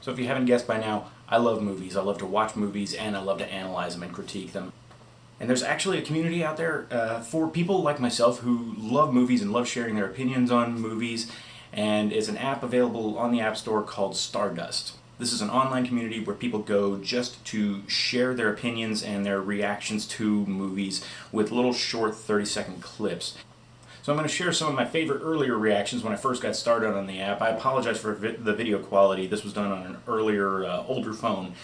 So if you haven't guessed by now, I love movies. I love to watch movies and I love to analyze them and critique them. And there's actually a community out there for people like myself who love movies and love sharing their opinions on movies. And it's an app available on the App Store called Stardust. This is an online community where people go just to share their opinions and their reactions to movies with little short 30-second clips. So I'm going to share some of my favorite earlier reactions when I first got started on the app. I apologize for the video quality. This was done on an earlier, older phone.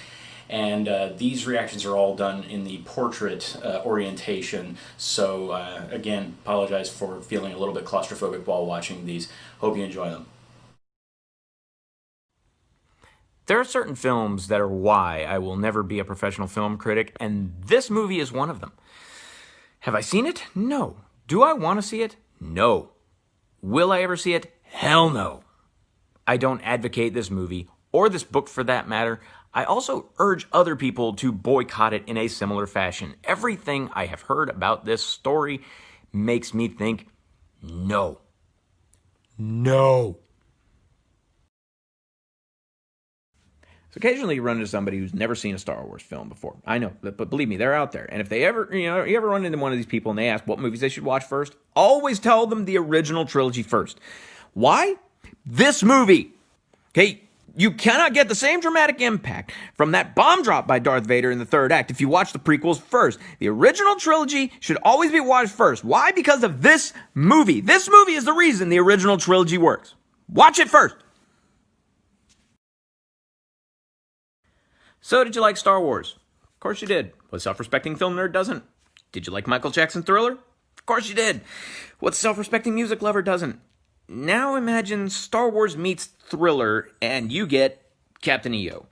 And these reactions are all done in the portrait orientation. So again, apologize for feeling a little bit claustrophobic while watching these. Hope you enjoy them. There are certain films that are why I will never be a professional film critic, and this movie is one of them. Have I seen it? No. Do I want to see it? No. Will I ever see it? Hell no. I don't advocate this movie, or this book for that matter. I also urge other people to boycott it in a similar fashion. Everything I have heard about this story makes me think, no. No. So occasionally you run into somebody who's never seen a Star Wars film before. I know, but believe me, they're out there. And if they ever, you ever run into one of these people and they ask what movies they should watch first, always tell them the original trilogy first. Why? This movie. Okay, you cannot get the same dramatic impact from that bomb drop by Darth Vader in the third act if you watch the prequels first. The original trilogy should always be watched first. Why? Because of this movie. This movie is the reason the original trilogy works. Watch it first. So, did you like Star Wars? Of course you did. What self-respecting film nerd doesn't? Did you like Michael Jackson's Thriller? Of course you did. What self-respecting music lover doesn't? Now imagine Star Wars meets Thriller, and you get Captain EO.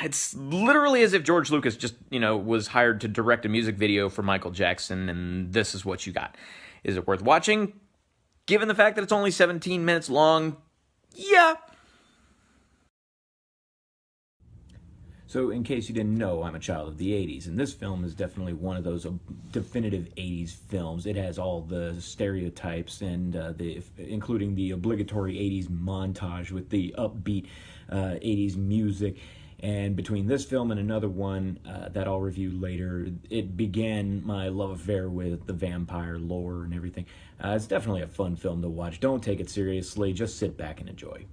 It's literally as if George Lucas just, was hired to direct a music video for Michael Jackson, and this is what you got. Is it worth watching? Given the fact that it's only 17 minutes long, yeah. So, in case you didn't know, I'm a child of the 80s, and this film is definitely one of those definitive 80s films. It has all the stereotypes, and including the obligatory 80s montage with the upbeat 80s music. And between this film and another one that I'll review later, it began my love affair with the vampire lore and everything. It's definitely a fun film to watch. Don't take it seriously, just sit back and enjoy.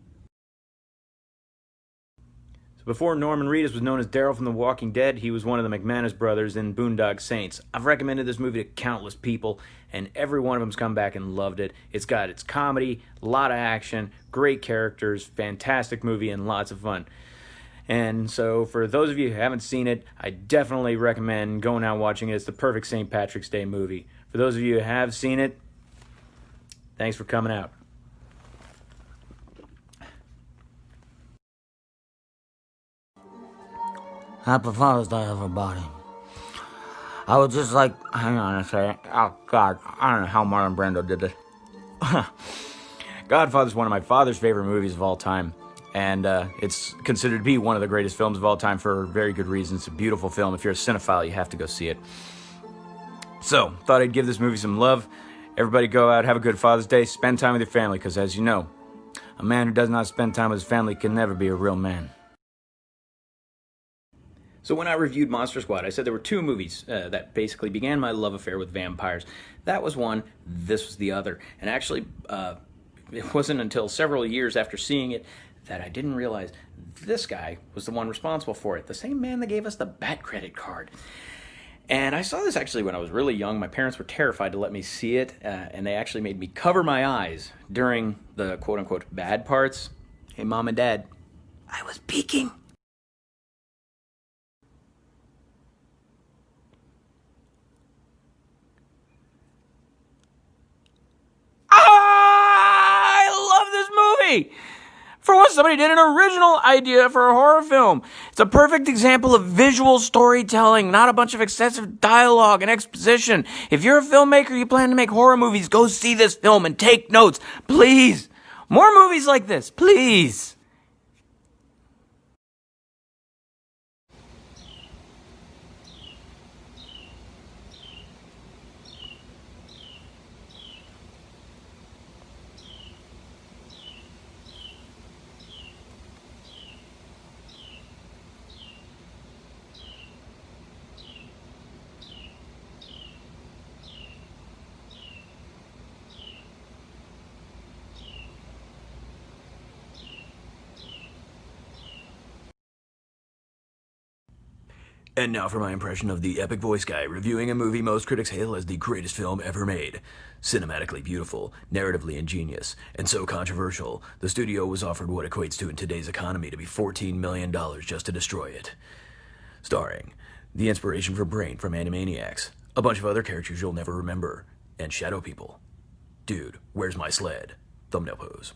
Before Norman Reedus was known as Daryl from The Walking Dead, he was one of the McManus brothers in Boondock Saints. I've recommended this movie to countless people, and every one of them's come back and loved it. It's got its comedy, a lot of action, great characters, fantastic movie, and lots of fun. And so for those of you who haven't seen it, I definitely recommend going out and watching it. It's the perfect St. Patrick's Day movie. For those of you who have seen it, thanks for coming out. Happy Father's Day, everybody. I would just like, hang on a second. Oh, God, I don't know how Marlon Brando did this. Godfather is one of my father's favorite movies of all time, and it's considered to be one of the greatest films of all time for very good reasons. It's a beautiful film. If you're a cinephile, you have to go see it. So, thought I'd give this movie some love. Everybody go out, have a good Father's Day, spend time with your family, because as you know, a man who does not spend time with his family can never be a real man. So when I reviewed Monster Squad, I said there were two movies that basically began my love affair with vampires. That was one, this was the other. And actually, it wasn't until several years after seeing it that I didn't realize this guy was the one responsible for it. The same man that gave us the Bat credit card. And I saw this actually when I was really young. My parents were terrified to let me see it, and they actually made me cover my eyes during the quote-unquote bad parts. Hey, Mom and Dad, I was peeking. For once, somebody did an original idea for a horror film. It's a perfect example of visual storytelling, not a bunch of excessive dialogue and exposition. If you're a filmmaker, you plan to make horror movies, go see this film and take notes. Please. More movies like this, please. And now for my impression of the epic voice guy reviewing a movie most critics hail as the greatest film ever made. Cinematically beautiful, narratively ingenious, and so controversial, the studio was offered what equates to in today's economy to be $14 million just to destroy it. Starring the inspiration for Brain from Animaniacs, a bunch of other characters you'll never remember, and Shadow People. Dude, where's my sled? Thumbnail pose.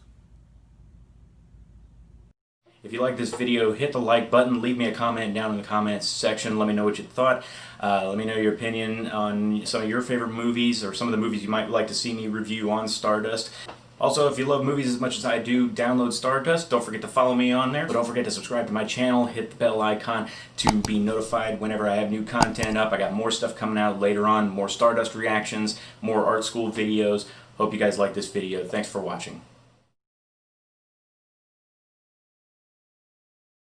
If you like this video, hit the like button, leave me a comment down in the comments section, let me know what you thought. Let me know your opinion on some of your favorite movies or some of the movies you might like to see me review on Stardust. Also, if you love movies as much as I do, download Stardust. Don't forget to follow me on there. But don't forget to subscribe to my channel, hit the bell icon to be notified whenever I have new content up. I got more stuff coming out later on, more Stardust reactions, more art school videos. Hope you guys like this video. Thanks for watching.